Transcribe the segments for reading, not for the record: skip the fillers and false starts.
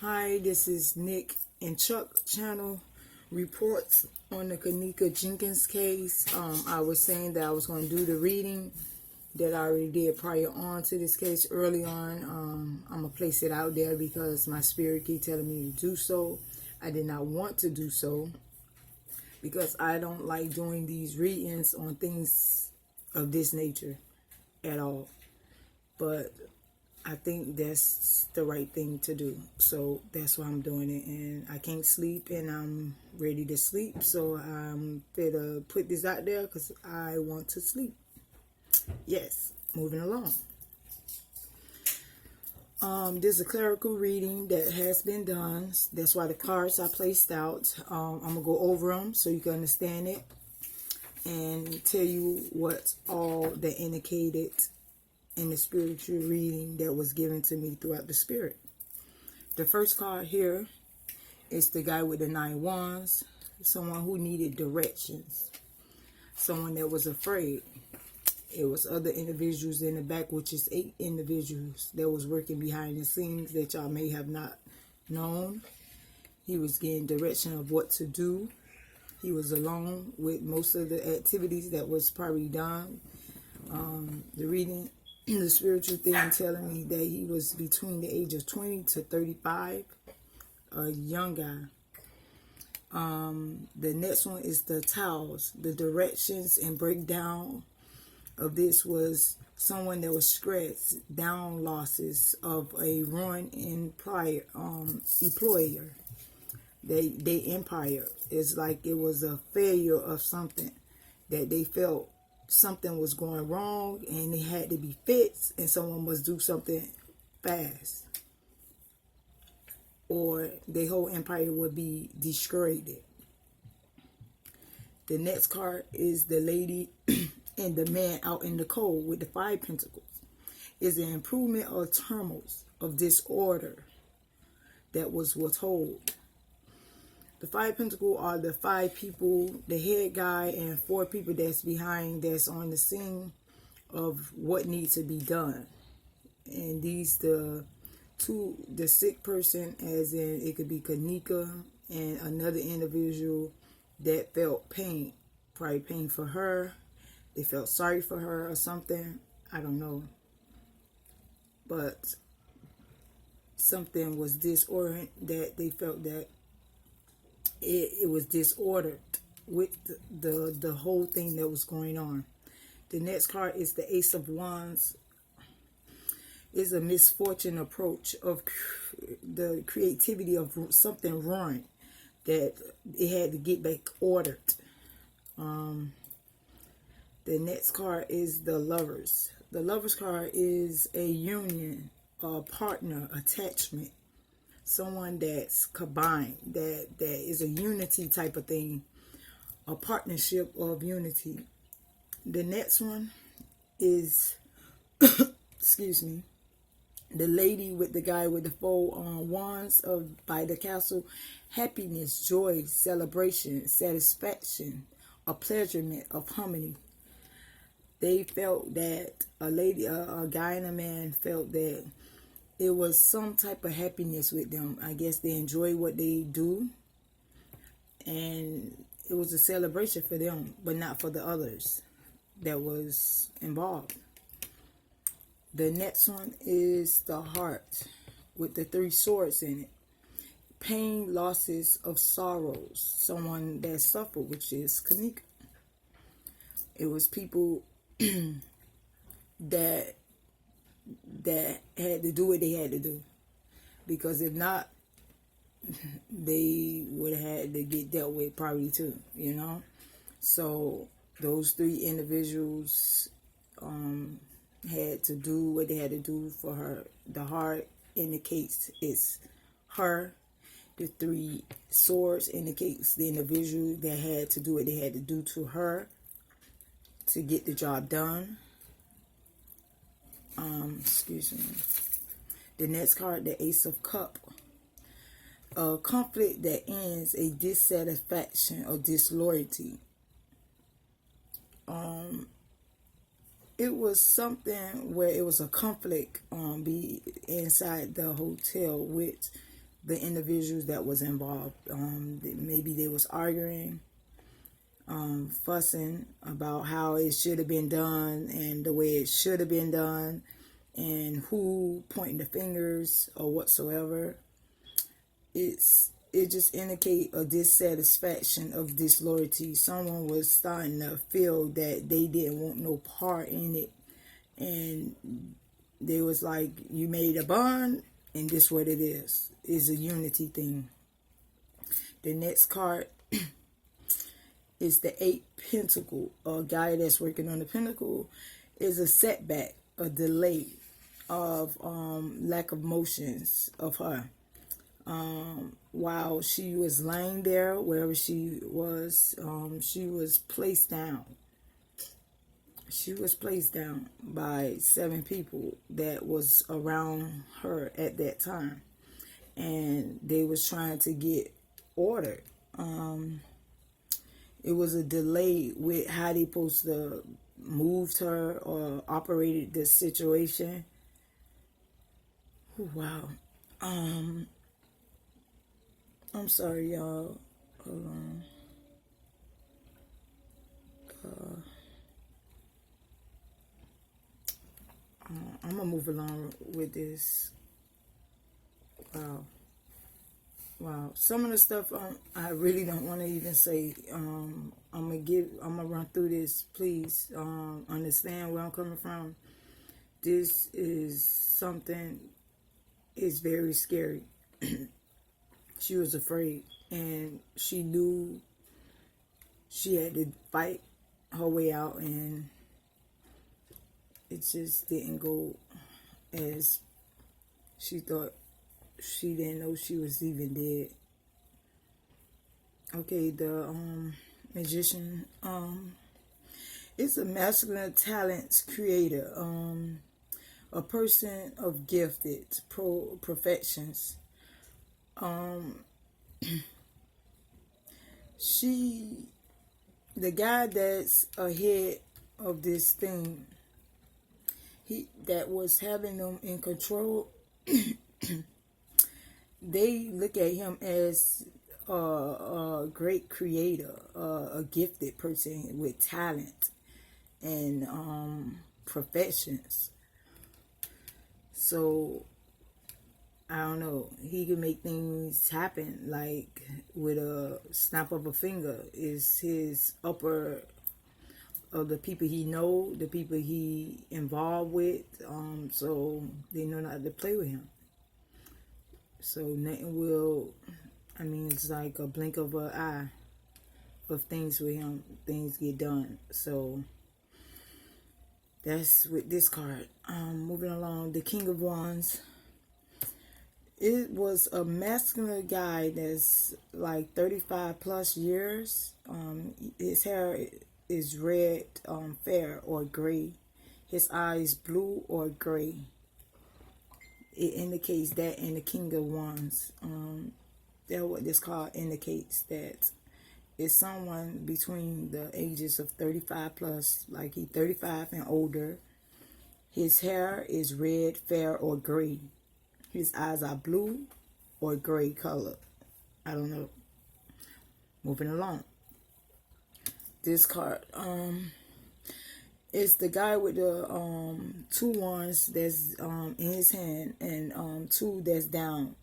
Hi, this is Nick and Chuck channel reports on the Kenneka Jenkins case. I was saying that I was going to do the reading that I already did prior on to this case early on. I'm going to place it out there because my spirit keep telling me to do so. I did not want to do so because I don't like doing these readings on things of this nature at all. But I think that's the right thing to do. So that's why I'm doing it. And I can't sleep and I'm ready to sleep. So I'm gonna put this out there because I want to sleep. Yes, moving along. There's a clerical reading that has been done. That's why the cards I placed out. I'm going to go over them so you can understand it and tell you what all that indicated in the spiritual reading that was given to me throughout the spirit. The first card here is the guy with the 9 wands, someone who needed directions, someone that was afraid. It was other individuals in the back, which is 8 individuals that was working behind the scenes that y'all may have not known. He was getting direction of what to do. He was alone with most of the activities that was probably done. The reading, the spiritual thing telling me that he was between the age of 20 to 35, a young guy. The next one is the towels. The directions and breakdown of this was someone that was stressed, down losses of a run employer. They empire. It's like it was a failure of something that they felt something was going wrong and it had to be fixed and someone must do something fast or the whole empire would be destroyed. The next card is the lady and the man out in the cold with the 5 pentacles. Is an improvement or turmoils of disorder that was withheld. The 5 pentacles are the 5 people, the head guy, and 4 people that's behind, that's on the scene of what needs to be done. And these the sick person, as in it could be Kenneka and another individual that felt pain, probably pain for her. They felt sorry for her or something. I don't know. But something was disordered, that they felt that it was disordered with the whole thing that was going on. The next card is the Ace of Wands. Is a misfortune approach of the creativity of something wrong that it had to get back ordered. The next card is the Lovers. The Lovers card is a union, a partner, attachment. Someone that's combined, that is a unity type of thing, a partnership of unity. The next one is, excuse me, the lady with the guy with the 4 wands by the castle. Happiness, joy, celebration, satisfaction, a pleasurement of harmony. They felt that a guy and a man felt that it was some type of happiness with them. I guess they enjoy what they do. And it was a celebration for them, but not for the others that was involved. The next one is the Heart with the 3 swords in it. Pain, losses of sorrows. Someone that suffered, which is Kenneka. It was people that had to do what they had to do, because if not, they would have had to get dealt with probably too, you know. So those 3 individuals had to do what they had to do for her. The Heart indicates it's her. The 3 swords indicates the individual that had to do what they had to do to her to get the job done. Excuse me. The next card, the Ace of Cups. A conflict that ends, a dissatisfaction or disloyalty. It was something where it was a conflict be inside the hotel with the individuals that was involved. Maybe they was arguing, fussing about how it should have been done and the way it should have been done, and who pointing the fingers or whatsoever. It just indicate a dissatisfaction of disloyalty. Someone was starting to feel that they didn't want no part in it, and they was like, you made a bond and this what it is. It's a unity thing. The next card is the 8 Pentacle. A guy that's working on the Pentacle is a setback, a delay of lack of motions of her. While she was laying there, wherever she was placed down. She was placed down by 7 people that was around her at that time, and they was trying to get order. It was a delay with how they supposed to moved her or operated the situation. Wow. I'm sorry, y'all. Hold on. I'm gonna move along with this. Wow. Some of the stuff I really don't want to even say. I'm gonna run through this. Please understand where I'm coming from. This is something. It's very scary. She was afraid, and she knew she had to fight her way out, and it just didn't go as she thought. She didn't know she was even dead. Okay, the magician is a masculine talents creator, a person of gifted perfections. The guy that's ahead of this thing, that was having them in control, they look at him as a great creator, a gifted person with talent and professions. So I don't know. He can make things happen like with a snap of a finger. Is his upper of the people he know, the people he involved with. So they know not to play with him. So nothing will. I mean, it's like a blink of an eye of things with him. Things get done. So that's with this card. Moving along, the King of Wands. It was a masculine guy that's like 35 plus years. His hair is red, fair, or gray. His eyes blue or gray. It indicates that in the King of Wands. That's what this card indicates, that it's someone between the ages of 35 plus, like he's 35 and older. His hair is red, fair, or gray. His eyes are blue or gray color. I don't know. Moving along. This card, it's the guy with the 2 wands that's in his hand, and 2 that's down.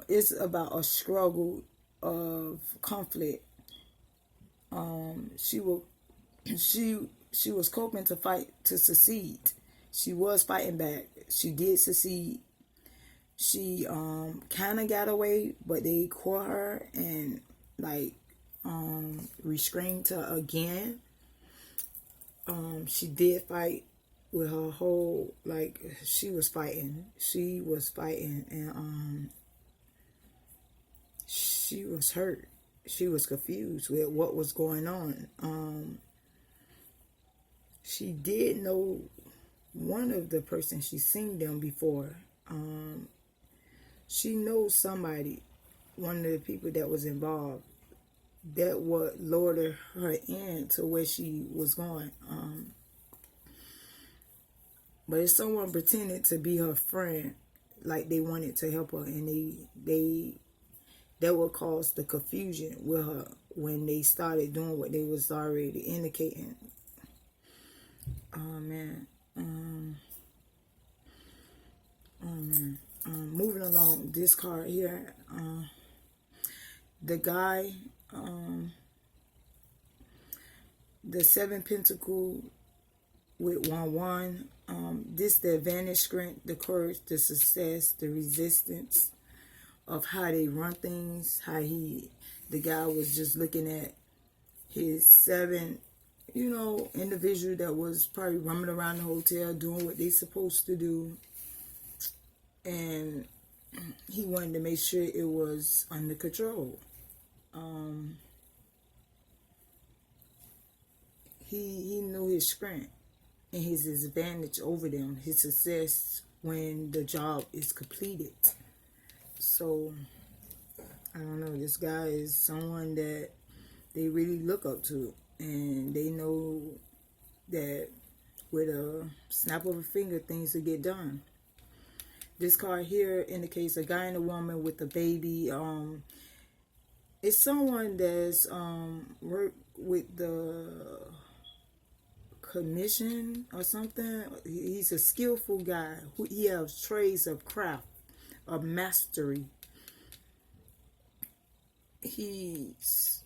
It's about a struggle of conflict. She was coping to fight to succeed. She was fighting back. She did succeed. She kind of got away, but they caught her and restrained her again. She did fight with her whole, she was fighting. She was fighting, and she was hurt. She was confused with what was going on. She did know one of the persons. She seen them before. She knows somebody, one of the people that was involved, that what lured her in to where she was going. But it's someone pretended to be her friend. like they wanted to help her, and they that would cause the confusion with her when they started doing what they was already indicating. Oh man. Moving along, this card here, the guy, the 7 Pentacle with 1-1, this the advantage, strength, the courage, the success, the resistance of how they run things, how the guy was just looking at his 7, individual that was probably roaming around the hotel doing what they supposed to do, and he wanted to make sure it was under control. He knew his strength and his advantage over them, his success when the job is completed. So, I don't know, this guy is someone that they really look up to, and they know that with a snap of a finger, things will get done. This card here indicates a guy and a woman with a baby. It's someone that's worked with the commission or something. He's a skillful guy. He has trades of craft, of mastery. He's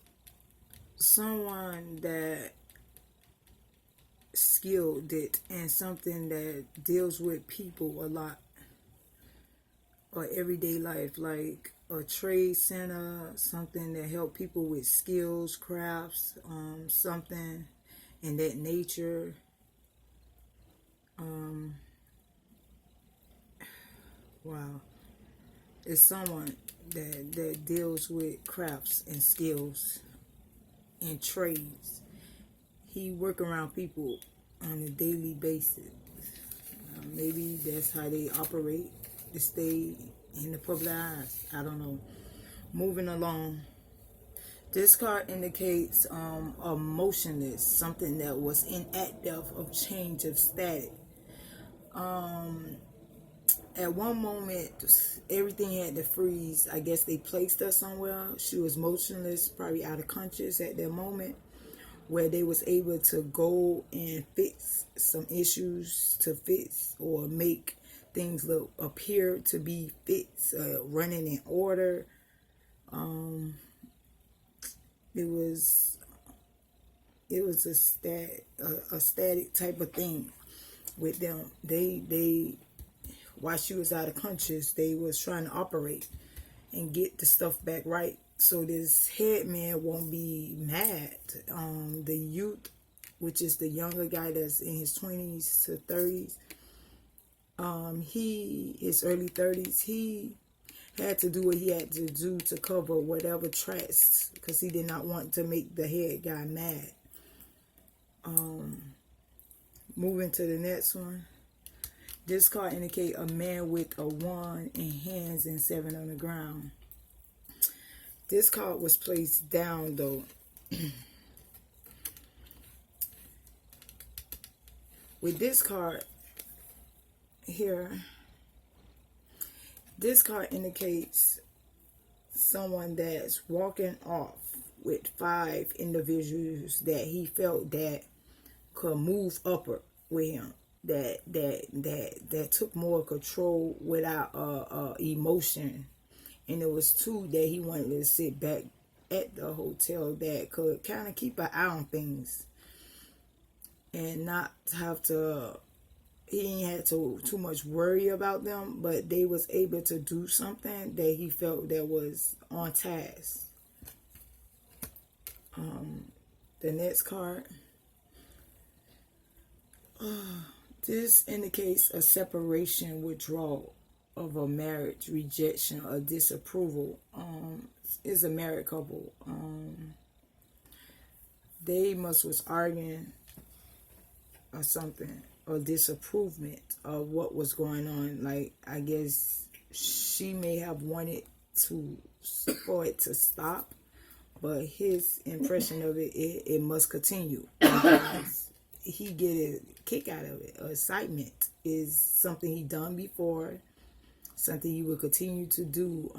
someone that skilled it and something that deals with people a lot, or everyday life, like a trade center, something that help people with skills, crafts, something in that nature. Wow. It's someone that deals with crafts and skills and trades. He work around people on a daily basis. Maybe that's how they operate to stay in the public eyes. I don't know. Moving along. This card indicates a motionless, something that was inactive, of change of static. At one moment, everything had to freeze. I guess they placed her somewhere. She was motionless, probably out of conscious at that moment, where they was able to go and fix some issues to fix, or make things look appear to be fixed, running in order. It was a static type of thing with them. They while she was out of conscious, they was trying to operate and get the stuff back right, so this head man won't be mad. The youth, which is the younger guy that's in his 20s to 30s, his early 30s, he had to do what he had to do to cover whatever tracks, because he did not want to make the head guy mad. Moving to the next one. This card indicates a man with a 1 in hands and 7 on the ground. This card was placed down though. With this card here, this card indicates someone that's walking off with 5 individuals that he felt that could move upward with him, that took more control without emotion. And there was 2 that he wanted to sit back at the hotel that could kind of keep an eye on things and not have to, he ain't had to too much worry about them, but they was able to do something that he felt that was on task. The next card, this indicates a separation, withdrawal of a marriage, rejection, or disapproval. Is a married couple. They was arguing or something, or disapproval of what was going on. Like, I guess she may have wanted for it to stop, but his impression of it must continue. He get a kick out of it. Excitement is something he done before, something you will continue to do.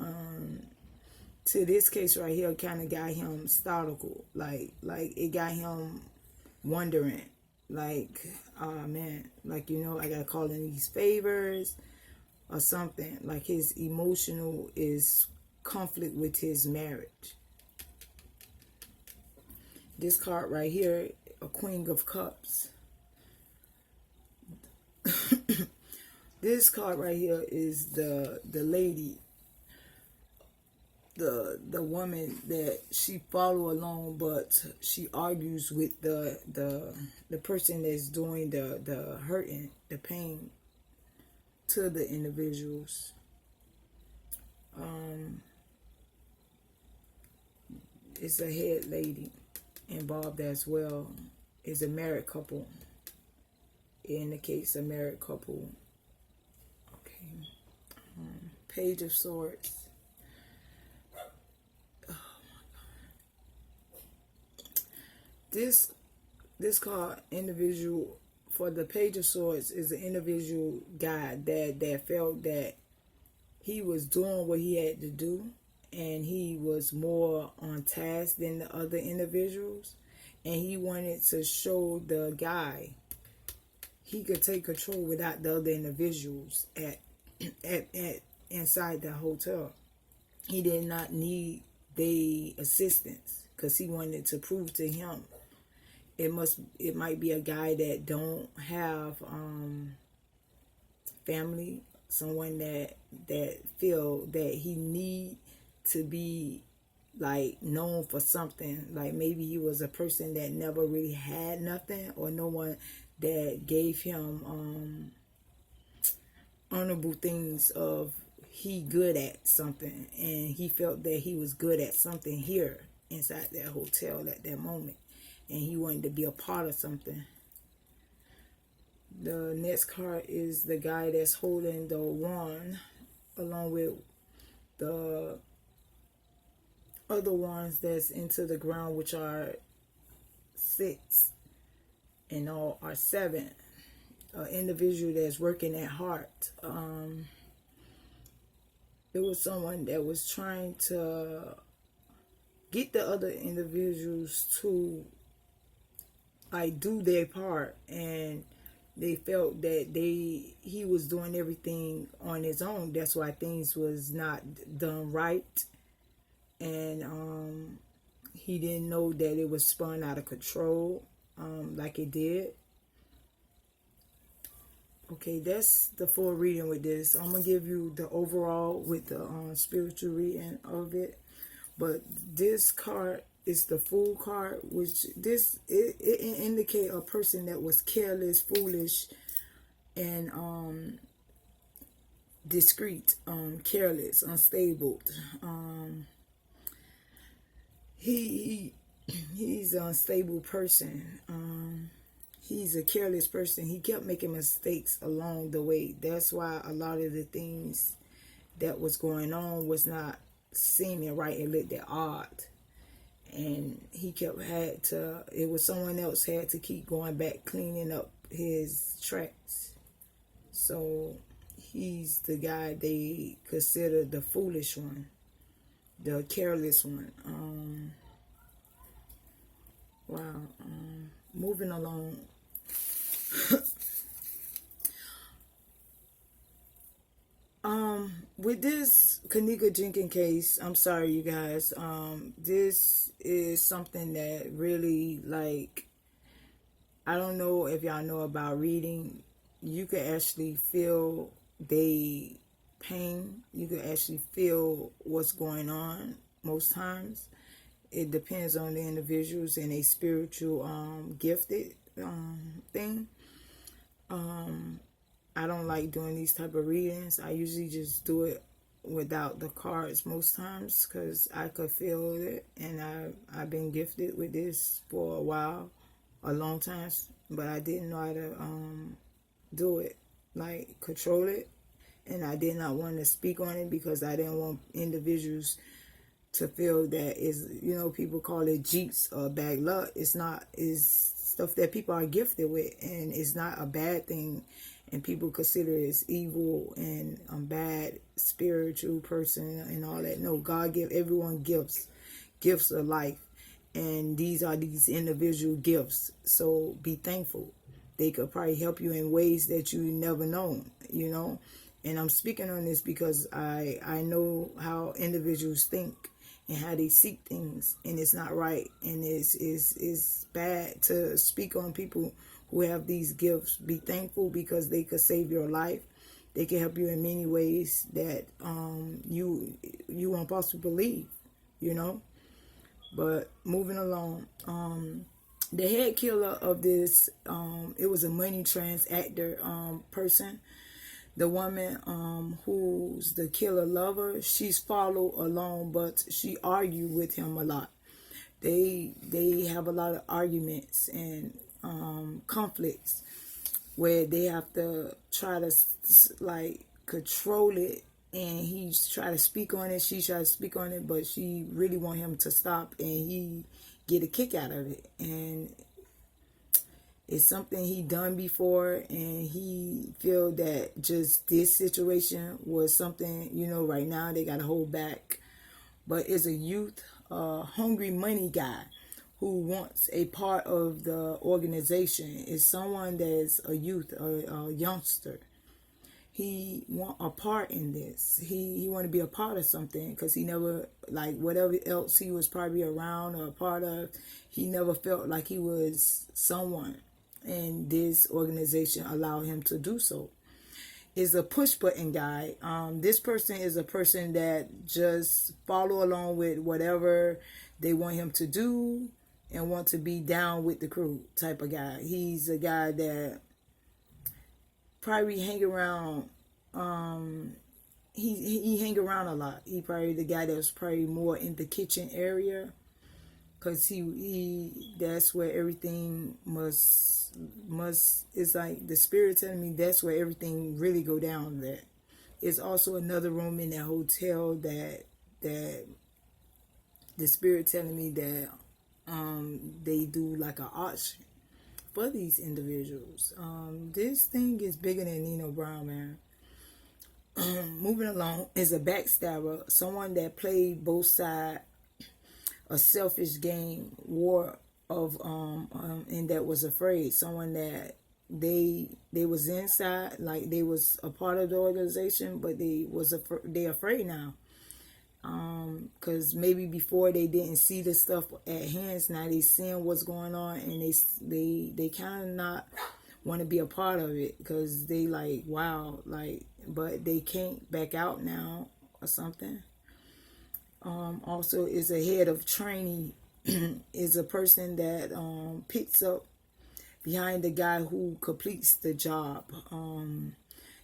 To this case right here, kind of got him startled, like it got him wondering, like, oh man, like, you know, I gotta call in these favors or something. Like his emotional is conflict with his marriage. This card right here, a Queen of Cups. This card right here is the lady, the woman that she follow along, but she argues with the person that's doing the hurting, the pain to the individuals. It's a head lady involved as well. It's a married couple. It indicates a married couple. Okay. Page of Swords. This card, individual, for the Page of Swords, is an individual guy that felt that he was doing what he had to do, and he was more on task than the other individuals, and he wanted to show the guy he could take control without the other individuals at inside the hotel. He did not need their assistance because he wanted to prove to him. It might be a guy that don't have family, someone that feel that he need to be like known for something. Like maybe he was a person that never really had nothing, or no one that gave him honorable things of he good at something, and he felt that he was good at something here inside that hotel at that moment, and he wanted to be a part of something. The next card is the guy that's holding the wand along with the other wands that's into the ground, which are 6 and all are 7. An individual that's working at heart. It was someone that was trying to get the other individuals to like do their part, and they felt that he was doing everything on his own. That's why things was not done right, and he didn't know that it was spun out of control like it did. Okay, that's the full reading with this. I'm going to give you the overall with the spiritual reading of it. But this card is the Fool card, which it indicate a person that was careless, foolish, and discreet, careless, unstable. He's an unstable person. He's a careless person. He kept making mistakes along the way. That's why a lot of the things that was going on was not seeming right. It looked odd. And he it was someone else had to keep going back, cleaning up his tracks. So he's the guy they consider the foolish one, the careless one. Wow. Moving along. With this Kenneka Jenkins case, I'm sorry you guys, this is something that really, like, I don't know if y'all know about reading. You can actually feel they pain. You can actually feel what's going on most times. It depends on the individuals and a spiritual gifted thing. I don't like doing these type of readings. I usually just do it without the cards most times because I could feel it, and I've been gifted with this for a while, a long time, but I didn't know how to do it, like control it, and I did not want to speak on it because I didn't want individuals to feel that is, you know, people call it jeeps or bad luck. It's not. It's stuff that people are gifted with, and it's not a bad thing. and people consider it as evil and bad spiritual person and all that. No, God give everyone gifts of life, and these are these individual gifts. So be thankful. They could probably help you in ways that you never known, you know. And I'm speaking on this because I know how individuals think and how they seek things, and it's not right, and it's bad to speak on people who have these gifts. Be thankful because they could save your life. They can help you in many ways that you won't possibly believe, you know. But moving along, the head killer of this, it was a money transactor person. The woman who's the killer lover, she's followed along, but she argued with him a lot. They have a lot of arguments and conflicts where they have to try to like control it, and he's try to speak on it, she try to speak on it, but she really want him to stop, and he get a kick out of it. And it's something he done before, and he feel that just this situation was something, you know, right now they got to hold back. But it's a youth, hungry money guy who wants a part of the organization. It's someone that's a youth, a youngster. He want a part in this. He want to be a part of something because he never, like whatever else he was probably around or a part of, he never felt like he was someone. And this organization allowed him to do so. Is a push button guy. This person is a person that just follow along with whatever they want him to do and want to be down with the crew type of guy. He's a guy that probably hang around. He hang around a lot. He probably the guy that's probably more in the kitchen area, cause he that's where everything must it's like the spirit telling me that's where everything really go down. That it's also another room in that hotel that the spirit telling me that they do like an auction for these individuals. This thing is bigger than Nino Brown, man. Moving along is a backstabber, someone that played both sides, a selfish game, war of and that was afraid. Someone that they was inside, like they was a part of the organization, but they afraid now. Because maybe before they didn't see the stuff at hands, now they seeing what's going on, and they kind of not want to be a part of it because they like, wow, like, but they can't back out now or something. Also is a head of training is a person that picks up behind the guy who completes the job.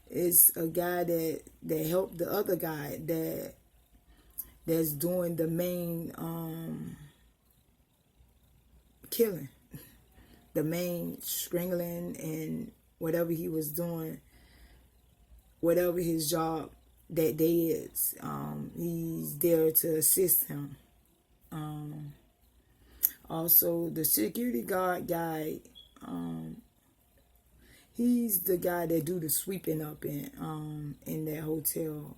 Is a guy that helped the other guy that's doing the main killing, the main strangling, and whatever he was doing, whatever his job that day is, he's there to assist him. Also, the security guard guy, he's the guy that do the sweeping up in that hotel.